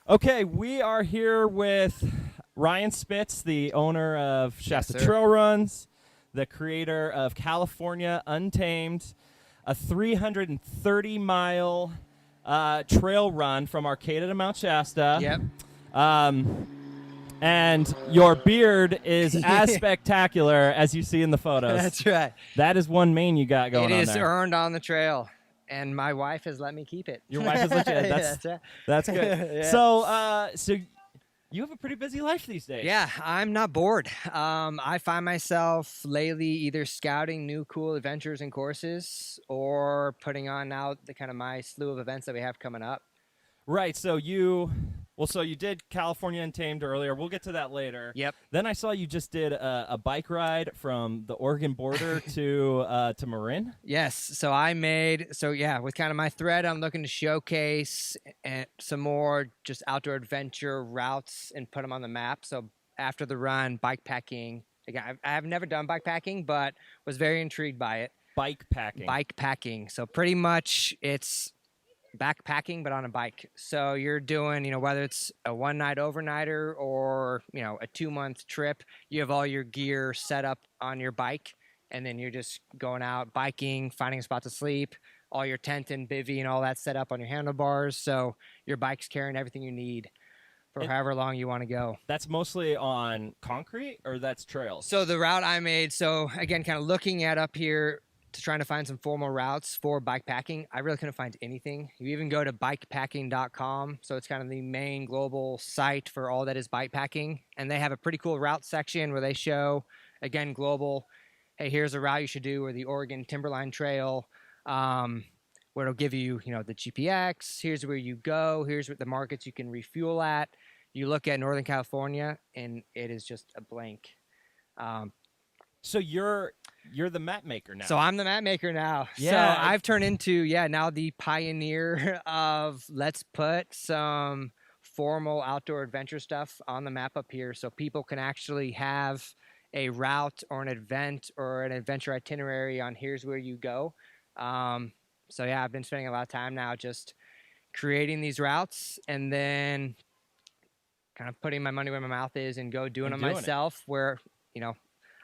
Okay, we are here with Ryan Spitz, the owner of Shasta Yes, sir. Trail Runs, the creator of California Untamed, a 330-mile trail run from Arcata to Mount Shasta. Yep. And your beard is as spectacular as you see in the photos. That's right. That is one mane you got going It on is there. earned on the trail, and my wife has let me keep it. Your wife has let you. Yeah, That's right. that's good. Yeah. So you have a pretty busy life these days. Yeah, I'm not bored. I find myself lately either scouting new cool adventures and courses or putting on out the kind of my slew of events that we have coming up. Right. So you did California Untamed earlier. We'll get to that later. Yep. Then I saw you just did a bike ride from the Oregon border to Marin. Yes. So with kind of my thread, I'm looking to showcase some more just outdoor adventure routes and put them on the map. So after the run, bikepacking. Again, I have never done bikepacking, but was very intrigued by it. Bikepacking. So pretty much it's backpacking, but on a bike. So you're doing, whether it's a one-night overnighter or, a 2-month trip, you have all your gear set up on your bike, and then you're just going out biking, finding a spot to sleep, all your tent and bivvy and all that set up on your handlebars. So your bike's carrying everything you need for however long you want to go. That's mostly on concrete, or that's trails? So the route I made, so again, kind of looking at up here, to trying to find some formal routes for bikepacking, I really couldn't find anything. You even go to bikepacking.com, so it's kind of the main global site for all that is bikepacking, and they have a pretty cool route section where they show, again, global, hey, here's a route you should do, or the Oregon Timberline Trail, where it'll give you, the GPX, here's where you go, here's what the markets you can refuel at. You look at Northern California, and it is just a blank. So you're the map maker now. So I'm the map maker now. Yeah. So I've turned into, now the pioneer of let's put some formal outdoor adventure stuff on the map up here so people can actually have a route or an event or an adventure itinerary on here's where you go. I've been spending a lot of time now just creating these routes and then kind of putting my money where my mouth is and go doing them myself where,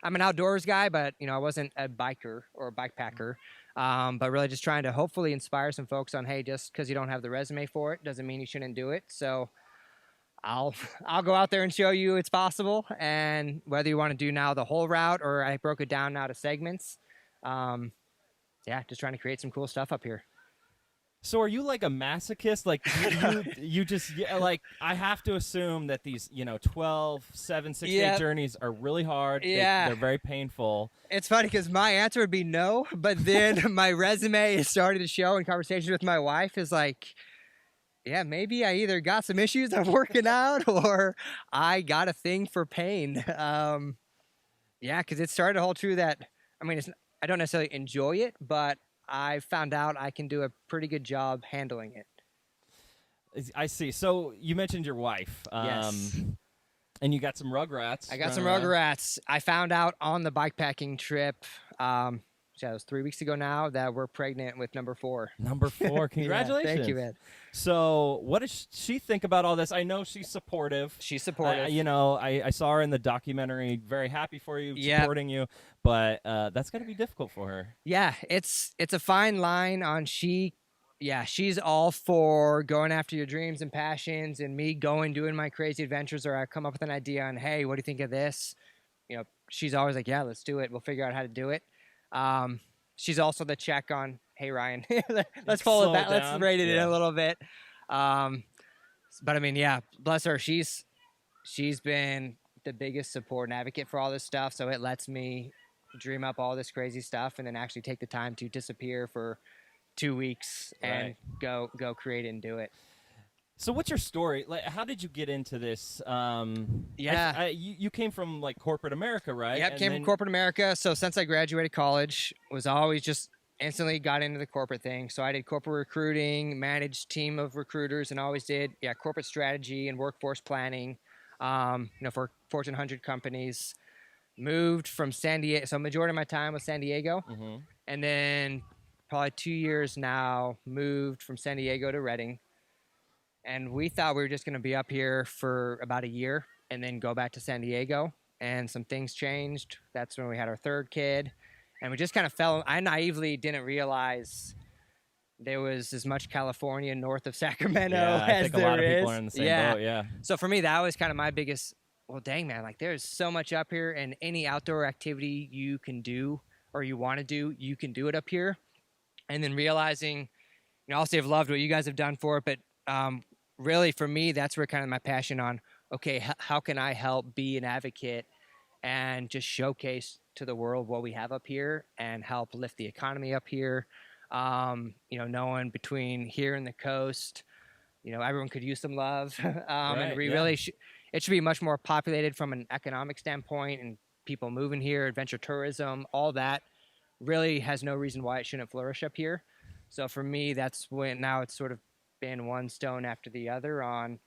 I'm an outdoors guy, but, I wasn't a biker or a bikepacker, but really just trying to hopefully inspire some folks on, hey, just because you don't have the resume for it doesn't mean you shouldn't do it. So I'll go out there and show you it's possible. And whether you want to do now the whole route or I broke it down now to segments, just trying to create some cool stuff up here. So are you like a masochist? Like you just like, I have to assume that these 12, 7, 6 day journeys are really hard. Yeah, they're very painful. It's funny because my answer would be no, but then my resume is starting to show in conversations with my wife is like, yeah, maybe I either got some issues I'm working out or I got a thing for pain. Because it started to hold true that I don't necessarily enjoy it, but I found out I can do a pretty good job handling it. I see. So you mentioned your wife. Yes. And you got some rugrats. I got some rugrats. I found out on the bikepacking trip, it was 3 weeks ago now, that we're pregnant with number 4. Number 4. Congratulations. Yeah, thank you, man. So what does she think about all this? I know she's supportive. She's supportive. I saw her in the documentary, very happy for you, supporting you, but that's got to be difficult for her. Yeah, it's a fine line on she's all for going after your dreams and passions and me doing my crazy adventures, or I come up with an idea on, hey, what do you think of this? She's always like, yeah, let's do it. We'll figure out how to do it. She's also the check on, hey, Ryan, let's follow that. Let's rate it in a little bit. But bless her. She's been the biggest support and advocate for all this stuff. So it lets me dream up all this crazy stuff and then actually take the time to disappear for 2 weeks and go create it and do it. So what's your story? Like, how did you get into this? You came from like corporate America, right? Yep, came from corporate America. So since I graduated college, was always just instantly got into the corporate thing. So I did corporate recruiting, managed team of recruiters, and always did corporate strategy and workforce planning. For Fortune 100 companies. Moved from San Diego, so majority of my time was San Diego, and then probably 2 years now moved from San Diego to Redding. And we thought we were just going to be up here for about a year and then go back to San Diego. And some things changed. That's when we had our third kid. And we just kind of I naively didn't realize there was as much California north of Sacramento Yeah, I as think there a lot of people is. are in the same boat, yeah. So for me, that was kind of my biggest, well, dang, man, like there's so much up here, and any outdoor activity you can do or you want to do, you can do it up here. And then realizing, you know, obviously I've loved what you guys have done for it, but really for me, that's where kind of my passion on, okay, how can I help be an advocate and just showcase to the world what we have up here and help lift the economy up here. You know, knowing between here and the coast, you know, everyone could use some love. And we really it should be much more populated from an economic standpoint, and people moving here, adventure tourism, all that really has no reason why it shouldn't flourish up here. So for me, that's when now it's sort of been one stone after the other on,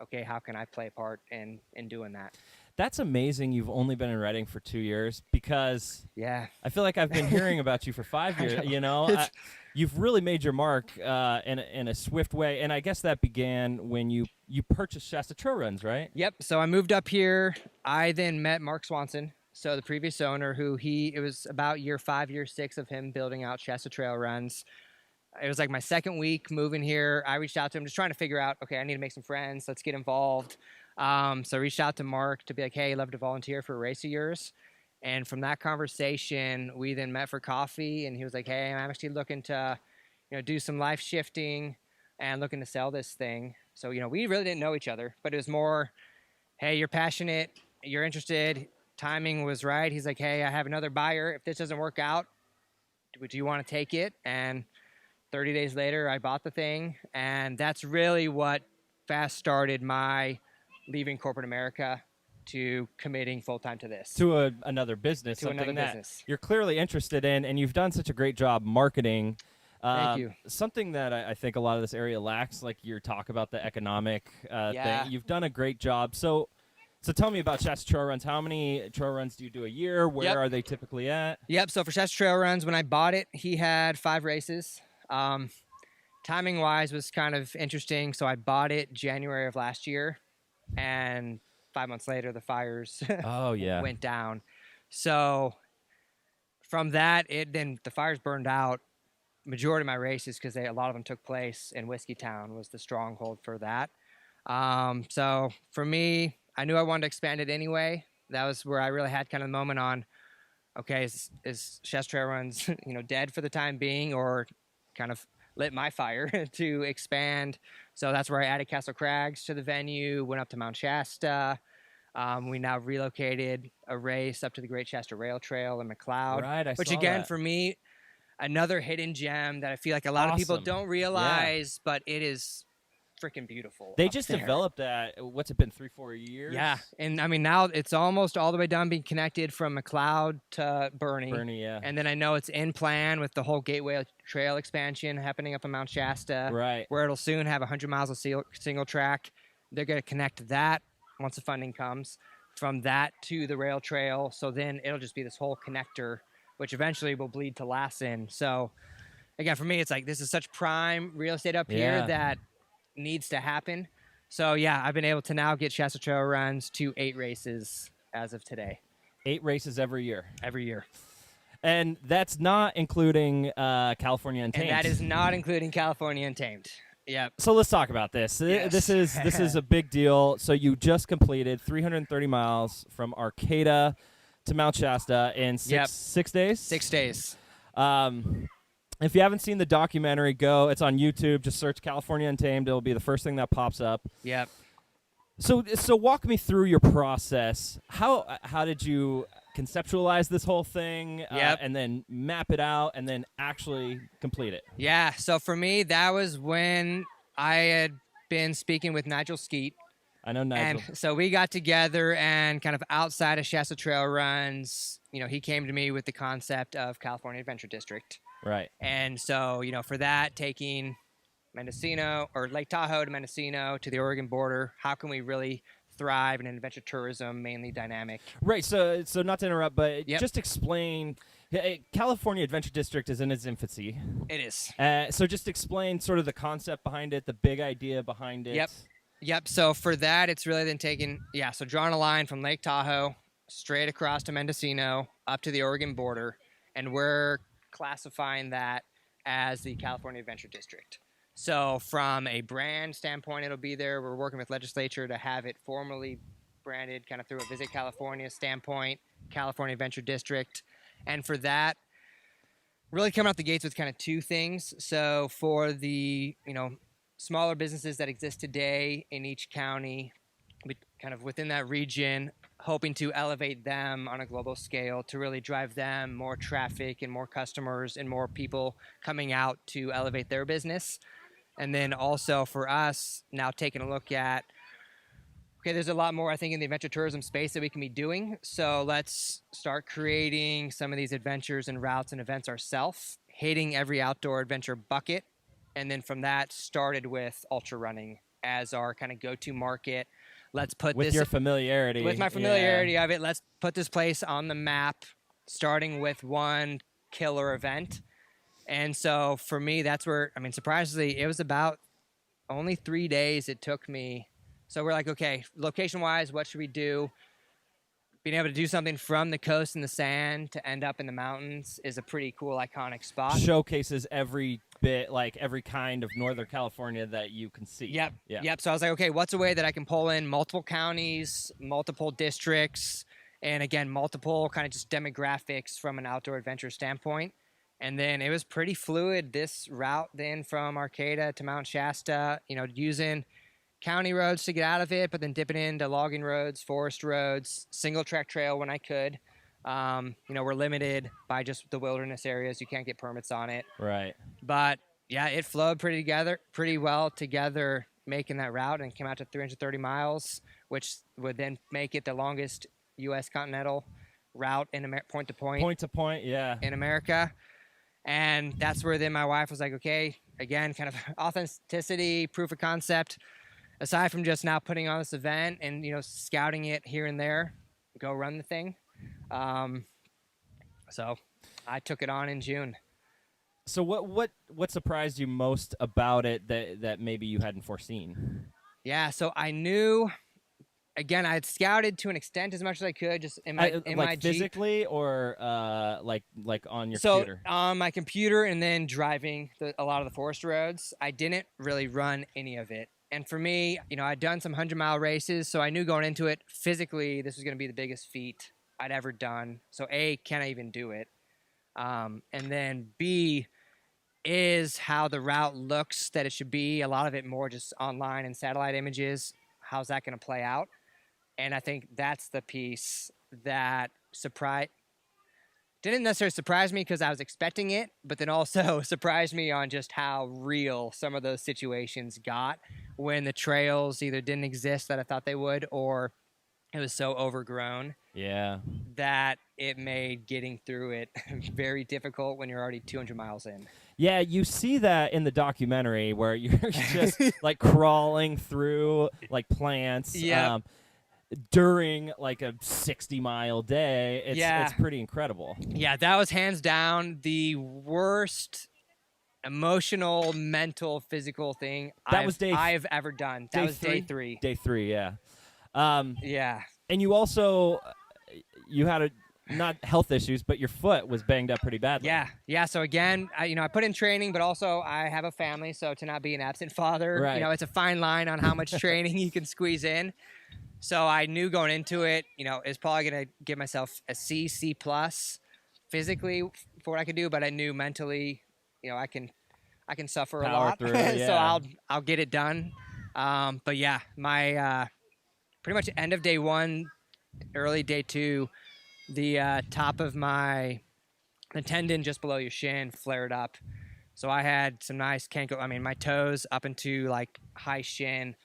okay, how can I play a part in doing that? That's amazing. You've only been in Redding for 2 years, because I feel like I've been hearing about you for 5 years. You know, you've really made your mark in a swift way, and I guess that began when you purchased Shasta Trail Runs, right? Yep. So I moved up here. I then met Mark Swanson, so the previous owner, who it was about year 5, year 6 of him building out Shasta Trail Runs. It was like my second week moving here. I reached out to him just trying to figure out, okay, I need to make some friends. Let's get involved. So I reached out to Mark to be like, hey, I'd love to volunteer for a race of yours. And from that conversation, we then met for coffee, and he was like, hey, I'm actually looking to, you know, do some life shifting and looking to sell this thing. So, you know, we really didn't know each other, but it was more, hey, you're passionate, you're interested, timing was right. He's like, hey, I have another buyer. If this doesn't work out, do you want to take it? And 30 days later, I bought the thing, and that's really what fast started my leaving corporate America to committing full-time to this. To another business. To another business. You're clearly interested in, and you've done such a great job marketing. Thank you. Something that I think a lot of this area lacks, like your talk about the economic thing. You've done a great job. So tell me about Shasta Trail Runs. How many trail runs do you do a year? Where are they typically at? Yep, so for Shasta Trail Runs, when I bought it, he had 5 races. Timing-wise was kind of interesting. So I bought it January of last year, and 5 months later, the fires went down. So from that, then the fires burned out majority of my races, because a lot of them took place in Whiskey Town was the stronghold for that. So for me, I knew I wanted to expand it anyway. That was where I really had kind of the moment on, okay, is Shasta Trail Runs, you know, dead for the time being, or kind of lit my fire to expand. So that's where I added Castle Crags to the venue, went up to Mount Shasta. We now relocated a race up to the Great Shasta Rail Trail in McLeod. Right, which again, for me, another hidden gem that I feel like a lot of people don't realize, but it is freaking beautiful. They just developed that, what's it been, 3-4 years? Yeah, and I mean, now it's almost all the way done, being connected from McLeod to Bernie. And then I know it's in plan with the whole Gateway Trail expansion happening up in Mount Shasta, where it'll soon have 100 miles of single track. They're going to connect that once the funding comes, from that to the rail trail. So then it'll just be this whole connector, which eventually will bleed to Lassen. So again, for me, it's like, this is such prime real estate up here that needs to happen. So yeah, I've been able to now get Shasta Trail Runs to 8 races as of today. 8 races every year. Every year. And that's not including California Untamed. And that is not including California Untamed. Yep. So let's talk about this. Yes. This is a big deal. So you just completed 330 miles from Arcata to Mount Shasta in 6 days? 6 days. If you haven't seen the documentary, go. It's on YouTube. Just search California Untamed. It'll be the first thing that pops up. Yep. So walk me through your process. How did you conceptualize this whole thing, and then map it out, and then actually complete it? Yeah. So for me, that was when I had been speaking with Nigel Skeet. I know Nigel. And so we got together, and kind of outside of Shasta Trail Runs, you know, he came to me with the concept of California Adventure District. Right. And so, you know, for that, taking Mendocino or Lake Tahoe to Mendocino to the Oregon border, how can we really thrive in an adventure tourism mainly dynamic. Right. So not to interrupt, but Yep. just explain. California Adventure District is in its infancy. It is. So just explain sort of the concept behind it, the big idea behind it. Yep. So for that, it's really then so drawing a line from Lake Tahoe straight across to Mendocino up to the Oregon border, and we're classifying that as the California Adventure District. So from a brand standpoint, it'll be there. We're working with legislature to have it formally branded kind of through a Visit California standpoint, California Adventure District. And for that, really coming out the gates with kind of two things. So for the, smaller businesses that exist today in each county, kind of within that region, hoping to elevate them on a global scale to really drive them more traffic and more customers and more people coming out to elevate their business. And then also for us now taking a look at, okay, there's a lot more, I think, in the adventure tourism space that we can be doing. So let's start creating some of these adventures and routes and events ourselves, hitting every outdoor adventure bucket. And then from that, started with ultra running as our kind of go-to market. Let's put with your familiarity. With my familiarity of it, let's put this place on the map, starting with one killer event. And so for me, that's where, surprisingly, it was about only 3 days it took me. So we're like, okay, location-wise, what should we do? Being able to do something from the coast in the sand to end up in the mountains is a pretty cool, iconic spot. Showcases every bit, like every kind of Northern California that you can see. Yep. So I was like, okay, what's a way that I can pull in multiple counties, multiple districts, and again, multiple kind of just demographics from an outdoor adventure standpoint. And then it was pretty fluid, this route then from Arcata to Mount Shasta, using county roads to get out of it, but then dipping into logging roads, forest roads, single track trail when I could. We're limited by just the wilderness areas. You can't get permits on it. Right. But yeah, it flowed pretty well together, making that route, and came out to 330 miles, which would then make it the longest U.S. continental route in point to point. Point to point, yeah. In America. And that's where then my wife was like, okay, again, kind of authenticity, proof of concept. Aside from just now putting on this event and, scouting it here and there, go run the thing. So I took it on in June. So what surprised you most about it that maybe you hadn't foreseen? Yeah, so I knew, again, I had scouted to an extent as much as I could, just in my like Jeep. Physically or like on your computer? So on my computer and then driving a lot of the forest roads, I didn't really run any of it. And for me, I'd done some 100-mile races, so I knew going into it, physically, this was going to be the biggest feat I'd ever done. So A, can I even do it? And then B, is how the route looks that it should be. A lot of it more just online and satellite images. How's that going to play out? And I think that's the piece that didn't necessarily surprise me because I was expecting it, but then also surprised me on just how real some of those situations got when the trails either didn't exist that I thought they would, or it was so overgrown that it made getting through it very difficult when you're already 200 miles in. Yeah, you see that in the documentary where you're just like crawling through like plants. Yeah. During like a 60-mile day. It's pretty incredible. Yeah, that was hands down the worst emotional, mental, physical thing I've ever done. That was day 3. Day 3, yeah. Yeah. And you also, you had not health issues, but your foot was banged up pretty badly. Yeah. So again, I put in training, but also I have a family, so to not be an absent father, right. It's a fine line on how much training you can squeeze in. So I knew going into it, it's probably going to give myself a C+ physically for what I could do, but I knew mentally, I can suffer a lot. Through, yeah. So I'll get it done. But yeah, my pretty much end of day 1, early day 2, the top of the tendon just below your shin flared up. So I had some nice my toes up into like high shin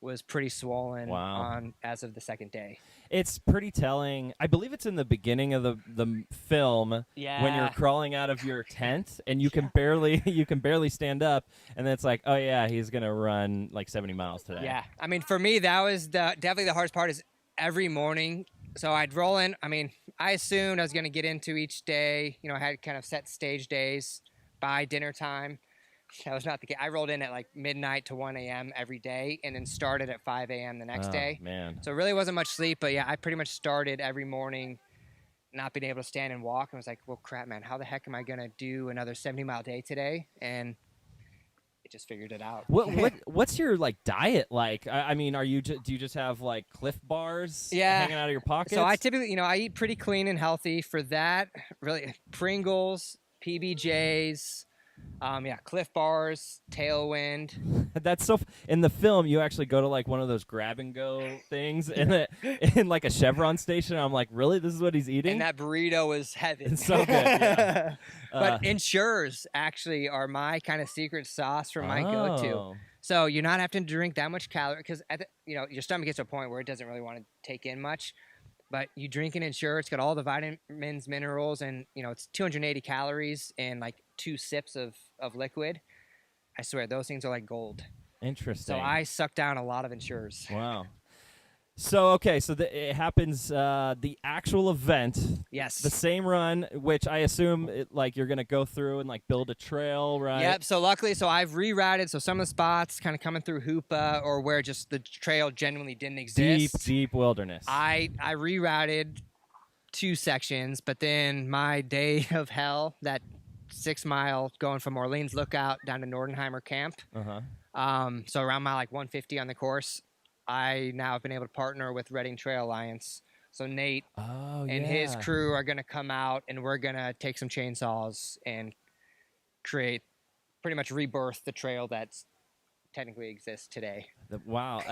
was pretty swollen Wow. as of the second day. It's pretty telling. I believe it's in the beginning of the film when you're crawling out of your tent and you can barely stand up, and then it's like, oh yeah, he's gonna run like 70 miles today. Yeah, I mean, for me that was definitely the hardest part. Is every morning. So I'd roll in. I mean, I assumed I was gonna get into each day. I had kind of set stage days by dinner time. That was not the case. I rolled in at like midnight to 1 a.m. every day and then started at 5 a.m. the next day. Man. So it really wasn't much sleep, but yeah, I pretty much started every morning not being able to stand and walk. And I was like, well, crap, man, how the heck am I going to do another 70-mile day today? And it just figured it out. What's your like diet like? I mean, do you just have like Cliff Bars hanging out of your pockets? So I typically, I eat pretty clean and healthy. For that, really, Pringles, PBJs, Cliff Bars, Tailwind. That's so. In the film, you actually go to like one of those grab and go things in like a Chevron station. I'm like, really? This is what he's eating? And that burrito was heaven. It's so good. Yeah. But Ensures actually are my kind of secret sauce for my go-to. So you're not having to drink that much calorie because your stomach gets to a point where it doesn't really want to take in much. But you drink an Ensure, it's got all the vitamins, minerals, and it's 280 calories and like 2 sips of liquid. I swear, those things are like gold. Interesting. So I suck down a lot of Ensures. Wow. So, okay, so it happens, the actual event. Yes. The same run, which I assume you're going to go through and like build a trail, right? Yep. So luckily, I've rerouted. So some of the spots kind of coming through Hoopa or where just the trail genuinely didn't exist. Deep wilderness. I rerouted 2 sections, but then my day of hell, that 6 mile going from Orleans Lookout down to Nordenheimer Camp. So around mile like 150 on the course, I now have been able to partner with Redding Trail Alliance. So Nate and his crew are going to come out, and we're going to take some chainsaws and pretty much rebirth the trail that's technically exists today. Wow.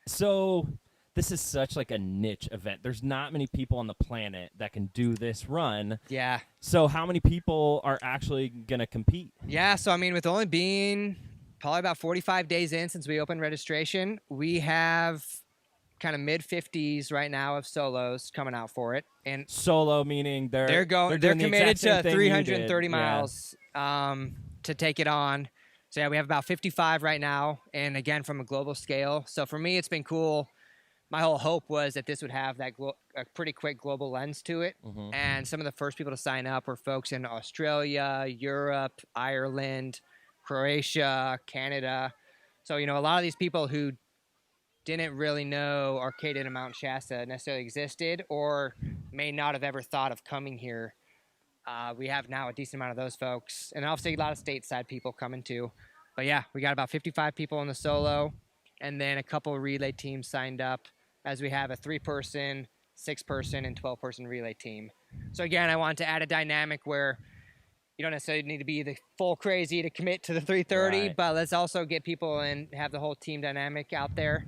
So this is such like a niche event. There's not many people on the planet that can do this run. Yeah. So how many people are actually going to compete? Yeah. So, I mean, with only being probably about 45 days in since we opened registration, we have kind of mid-50s right now of solos coming out for it. And solo meaning they're committed to 330 miles to take it on. So yeah, we have about 55 right now, and again from a global scale. So for me, it's been cool. My whole hope was that this would have that a pretty quick global lens to it. And some of the first people to sign up were folks in Australia, Europe, Ireland, Croatia, Canada. So, a lot of these people who didn't really know Arcata and Mount Shasta necessarily existed or may not have ever thought of coming here. We have now a decent amount of those folks. And obviously a lot of stateside people coming too. But yeah, we got about 55 people in the solo and then a couple of relay teams signed up as we have a 3-person, 6-person, and 12-person relay team. So again, I wanted to add a dynamic where you don't necessarily need to be the full crazy to commit to the 330, but let's also get people and have the whole team dynamic out there.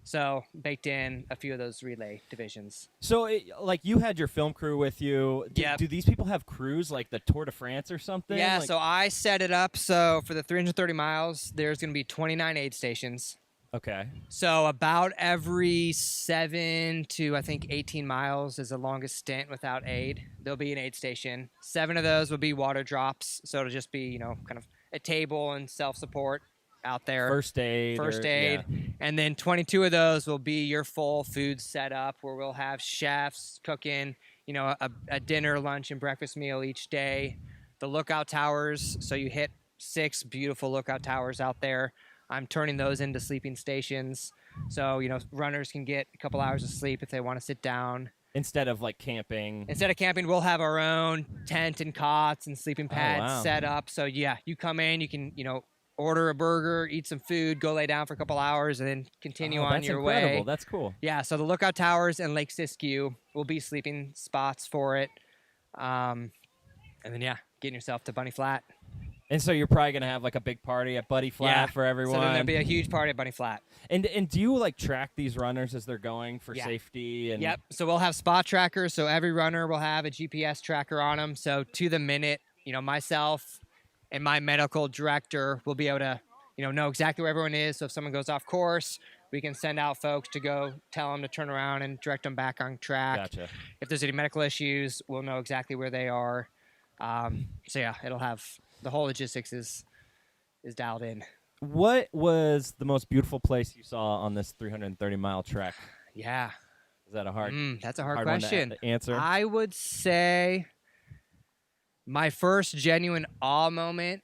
So baked in a few of those relay divisions. So you had your film crew with you. Do these people have crews like the Tour de France or something? Yeah, so I set it up. So for the 330 miles, there's going to be 29 aid stations. Okay. So about every 7 to, I think, 18 miles is the longest stint without aid. There'll be an aid station. 7 of those will be water drops. So it'll just be, kind of a table and self-support out there. First aid. Yeah. And then 22 of those will be your full food setup where we'll have chefs cooking, a dinner, lunch, and breakfast meal each day. The lookout towers. So you hit 6 beautiful lookout towers out there. I'm turning those into sleeping stations. So, runners can get a couple hours of sleep if they want to sit down. Instead of camping. Instead of camping, we'll have our own tent and cots and sleeping pads set up. So yeah, you come in, you can, order a burger, eat some food, go lay down for a couple hours, and then continue on your way. That's incredible. That's cool. Yeah, so the lookout towers and Lake Siskiyou will be sleeping spots for it. And then getting yourself to Bunny Flat. And so you're probably gonna have a big party at Buddy Flat for everyone. So then there'll be a huge party at Bunny Flat. And do you track these runners as they're going for safety? And Yep. So we'll have spot trackers. So every runner will have a GPS tracker on them. So to the minute, myself and my medical director will be able to, know exactly where everyone is. So if someone goes off course, we can send out folks to go tell them to turn around and direct them back on track. Gotcha. If there's any medical issues, we'll know exactly where they are. So yeah, it'll have the whole logistics is dialed in. What was the most beautiful place you saw on this 330-mile trek? Yeah. Is that a hard? That's a hard one question. to answer. I would say my first genuine awe moment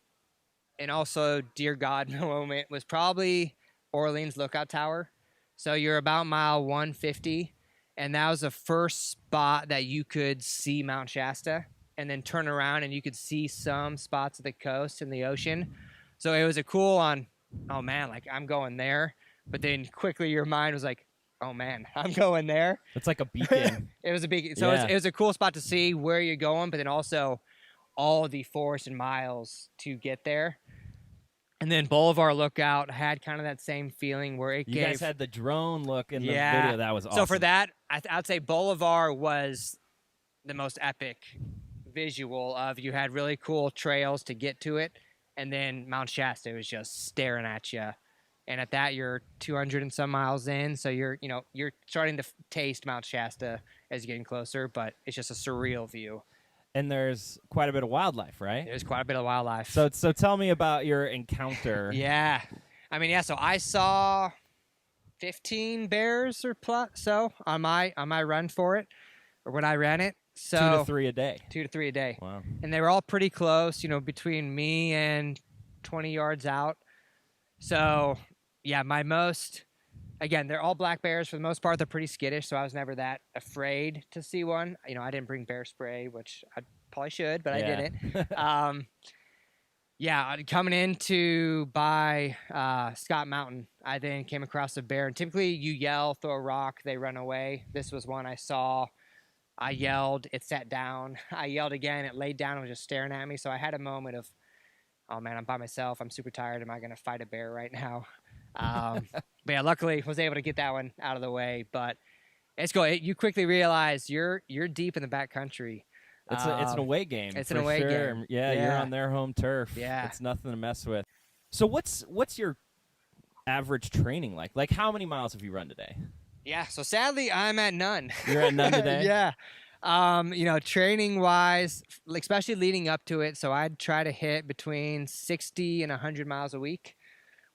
and also dear God moment was probably Orleans Lookout Tower. So you're about mile 150, and that was the first spot that you could see Mount Shasta, and then turn around and you could see some spots of the coast and the ocean. So it was a cool on, oh man, like I'm going there. But then quickly your mind was like, oh man, I'm going there. It's like a beacon. It was a beacon. So it was a cool spot to see where you're going, but then also all the forest and miles to get there. And then Boulevard Lookout had kind of that same feeling where it you gave. You guys had the drone look in the video. That was awesome. So for that, I'd say Boulevard was the most epic visual of you had really cool trails to get to it. And then Mount Shasta was just staring at you. And at that, you're 200 and some miles in. So you're starting to taste Mount Shasta as you're getting closer, but it's just a surreal view. And there's quite a bit of wildlife, right? There's quite a bit of wildlife. So tell me about your encounter. Yeah. I mean, so I saw 15 bears or so on my run for it, or when I ran it. So 2 to 3 a day. 2 to 3 a day. Wow. And they were all pretty close, between me and 20 yards out. So, yeah, again, they're all black bears. For the most part, they're pretty skittish, so I was never that afraid to see one. I didn't bring bear spray, which I probably should, but I didn't. Coming into by Scott Mountain, I then came across a bear. And typically, you yell, throw a rock, they run away. This was one I saw. I yelled, it sat down. I yelled again, it laid down and was just staring at me. So I had a moment of, oh man, I'm by myself. I'm super tired. Am I going to fight a bear right now? But yeah, luckily was able to get that one out of the way. But it's cool. You quickly realize you're deep in the backcountry. It's an away game. It's an away game. Yeah, you're on their home turf. Yeah, it's nothing to mess with. So what's your average training like? Like how many miles have you run today? Yeah, so sadly I'm at none. You're at none today? Yeah. Training wise, especially leading up to it, so I'd try to hit between 60 and 100 miles a week,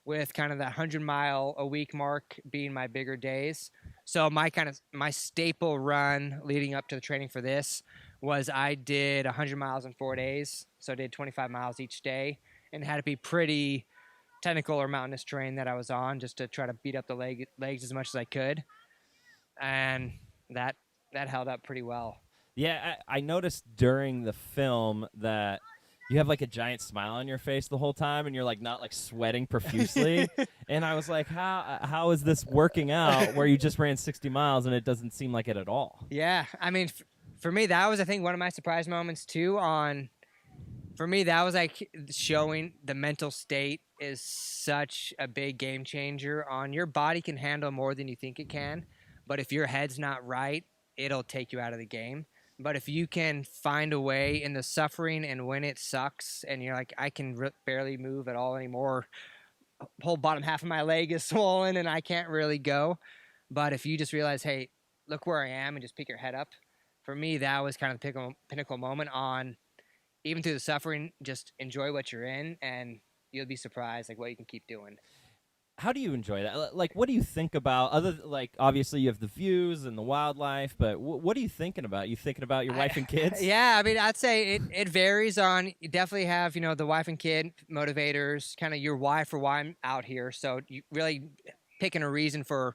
with kind of that 100-mile a week mark being my bigger days. So my staple run leading up to the training for this was I did 100 miles in 4 days. So I did 25 miles each day, and it had to be pretty technical or mountainous terrain that I was on, just to try to beat up the legs as much as I could. And that held up pretty well. Yeah, I noticed during the film that you have like a giant smile on your face the whole time, and you're like not like sweating profusely. And I was like, how is this working out where you just ran 60 miles and it doesn't seem like it at all? Yeah, I mean, for me, that was, I think, one of my surprise moments too. For me, that was like showing the mental state is such a big game changer. On your body can handle more than you think it can, but if your head's not right, it'll take you out of the game. But if you can find a way in the suffering and when it sucks and you're like, I can barely move at all anymore, whole bottom half of my leg is swollen and I can't really go. But if you just realize, hey, look where I am, and just pick your head up. For me, that was kind of the pinnacle moment on, even through the suffering, just enjoy what you're in and you'll be surprised like what you can keep doing. How do you enjoy that? Like, what do you think about obviously you have the views and the wildlife, but what are you thinking about? You thinking about your wife and kids? Yeah, I mean, I'd say it varies on, you definitely have, the wife and kid motivators, kind of your why for why I'm out here. So you really picking a reason for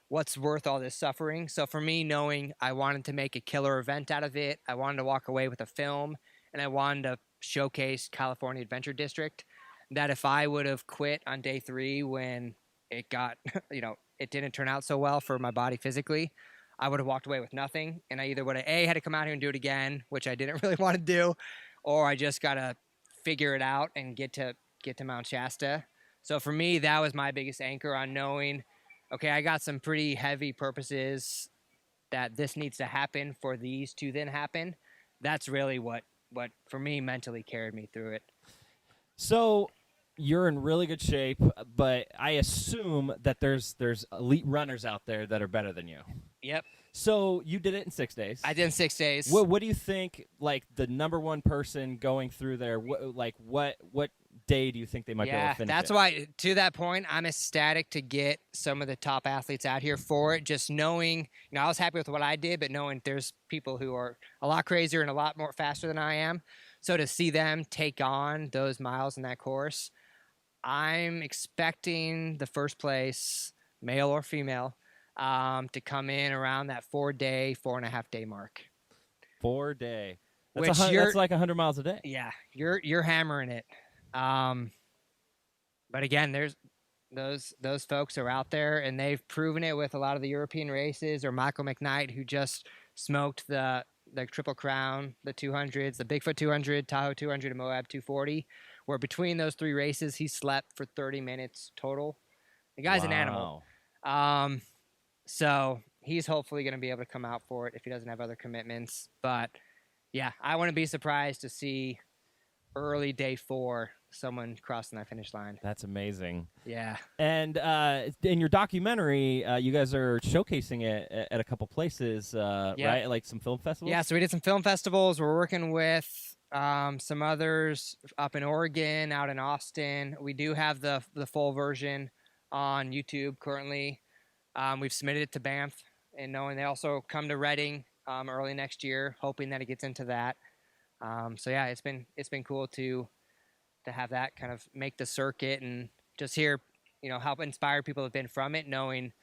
what's worth all this suffering. So for me, knowing I wanted to make a killer event out of it, I wanted to walk away with a film, and I wanted to showcase California Adventure District, that if I would have quit on day 3 when it got, it didn't turn out so well for my body physically, I would have walked away with nothing. And I either would have had to come out here and do it again, which I didn't really want to do, or I just got to figure it out and get to Mount Shasta. So for me, that was my biggest anchor on knowing, okay, I got some pretty heavy purposes that this needs to happen for these to then happen. That's really what for me mentally carried me through it. So you're in really good shape, but I assume that there's elite runners out there that are better than you. Yep. So you did it in 6 days. I did in 6 days. What do you think? Like the number one person going through there, what day do you think they might be able to finish? That's why, to that point, I'm ecstatic to get some of the top athletes out here for it. Just knowing, I was happy with what I did, but knowing there's people who are a lot crazier and a lot more faster than I am. So to see them take on those miles in that course, I'm expecting the first place, male or female, to come in around that 4.5 day mark. 4 day. That's like 100 miles a day. Yeah, you're hammering it. But again, there's those folks are out there, and they've proven it with a lot of the European races, or Michael McKnight, who just smoked the Triple Crown, the 200s, the Bigfoot 200, Tahoe 200, and Moab 240, where between those 3 races, he slept for 30 minutes total. The guy's an animal. So he's hopefully going to be able to come out for it if he doesn't have other commitments. But yeah, I wouldn't be surprised to see early day 4 someone crossing that finish line. That's amazing. Yeah. And in your documentary, you guys are showcasing it at a couple places, right? Like some film festivals? Yeah, so we did some film festivals. We're working with some others up in Oregon, out in Austin. We do have the full version on YouTube currently. We've submitted it to Banff, and knowing they also come to Reading early next year, hoping that it gets into that. So yeah, it's been cool to have that kind of make the circuit and just hear, help inspire people who've been from it, knowing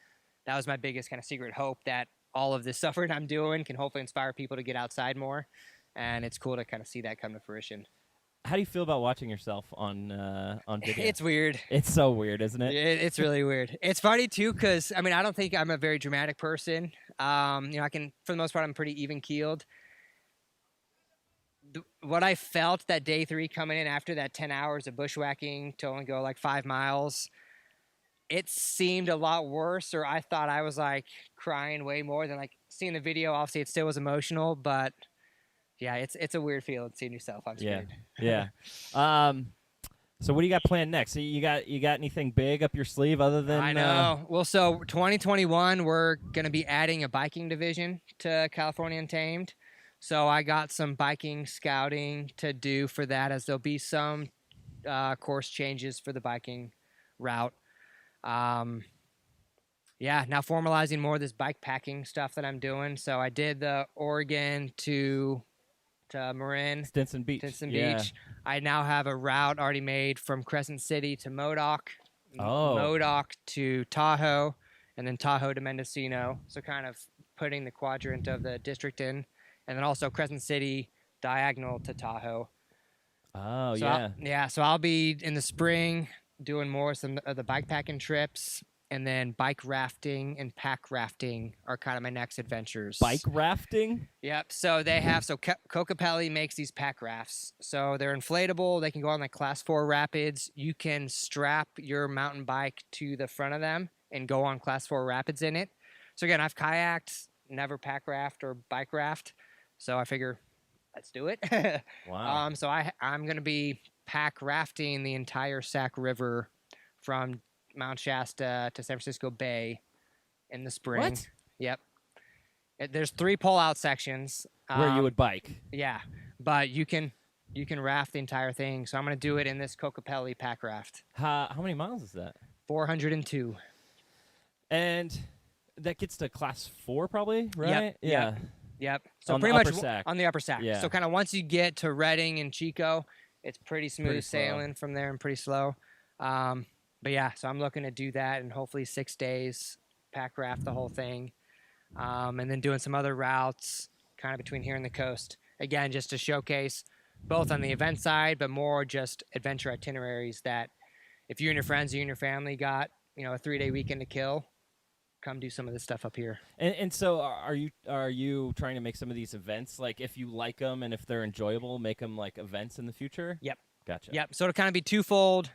that was my biggest kind of secret hope, that all of this suffering I'm doing can hopefully inspire people to get outside more. And it's cool to kind of see that come to fruition. How do you feel about watching yourself on video? It's weird. It's so weird, isn't it? It's really weird. It's funny too, because I don't think I'm a very dramatic person. I can, for the most part, I'm pretty even keeled. What I felt that day 3 coming in after that 10 hours of bushwhacking to only go like 5 miles, it seemed a lot worse, or I thought I was like crying way more than like seeing the video. Obviously, it still was emotional, but yeah, it's a weird feeling seeing yourself on screen. Yeah. So what do you got planned next? So you got anything big up your sleeve other than? I know. Well, so 2021, we're gonna be adding a biking division to California Untamed. So I got some biking scouting to do for that, as there'll be some course changes for the biking route. Now formalizing more of this bikepacking stuff that I'm doing. So I did the Oregon to Marin. Stinson Beach. I now have a route already made from Crescent City to Modoc. Modoc to Tahoe, and then Tahoe to Mendocino. So kind of putting the quadrant of the district in. And then also Crescent City diagonal to Tahoe. Oh, so yeah. So I'll be in the spring doing more some of the bikepacking trips, and then bike rafting and pack rafting are kind of my next adventures. Bike rafting? Yep. So they have, Kokopelli makes these pack rafts. So they're inflatable. They can go on like class 4 rapids. You can strap your mountain bike to the front of them and go on class 4 rapids in it. So again, I've kayaked, never pack raft or bike raft. So I figure, let's do it. Wow. So I'm going to be pack rafting the entire Sac River from Mount Shasta to San Francisco Bay in the spring. What? Yep. There's 3 pull-out sections. Where you would bike. Yeah, but you can raft the entire thing. So I'm going to do it in this Kokopelli pack raft. How many miles is that? 402. And that gets to class 4 probably, right? Yep. So on pretty the much upper Sac. on the upper Sac. Yeah. So kind of once you get to Reading and Chico, it's pretty smooth Pretty slow. sailing from there and pretty slow. But yeah, so I'm looking to do that in hopefully 6 days, pack raft the whole thing. And then doing some other routes kind of between here and the coast. Again, just to showcase both on the event side, but more just adventure itineraries that if you and your friends, you and your family got, a 3-day weekend to kill, come do some of this stuff up here. And so are you trying to make some of these events, like if you like them and if they're enjoyable, make them like events in the future? Yep. Gotcha. Yep. So it'll kind of be twofold,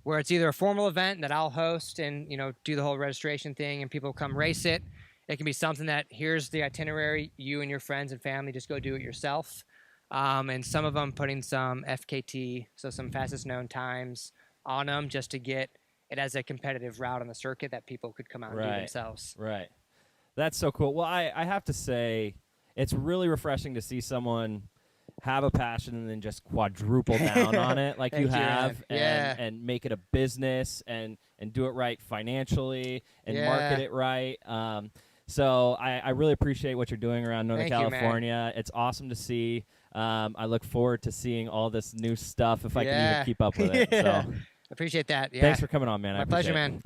where it's either a formal event that I'll host and, do the whole registration thing and people come race it. It can be something that here's the itinerary, you and your friends and family just go do it yourself. And some of them putting some FKT, so some fastest known times on them just to get it as a competitive route on the circuit that people could come out and do themselves. Right. That's so cool. Well, I have to say, it's really refreshing to see someone have a passion and then just quadruple down on it like you have, and make it a business and do it right financially and market it right. So I really appreciate what you're doing around Northern California. It's awesome to see. I look forward to seeing all this new stuff if I can even keep up with it. So appreciate that. Thanks for coming on, man. My pleasure, man.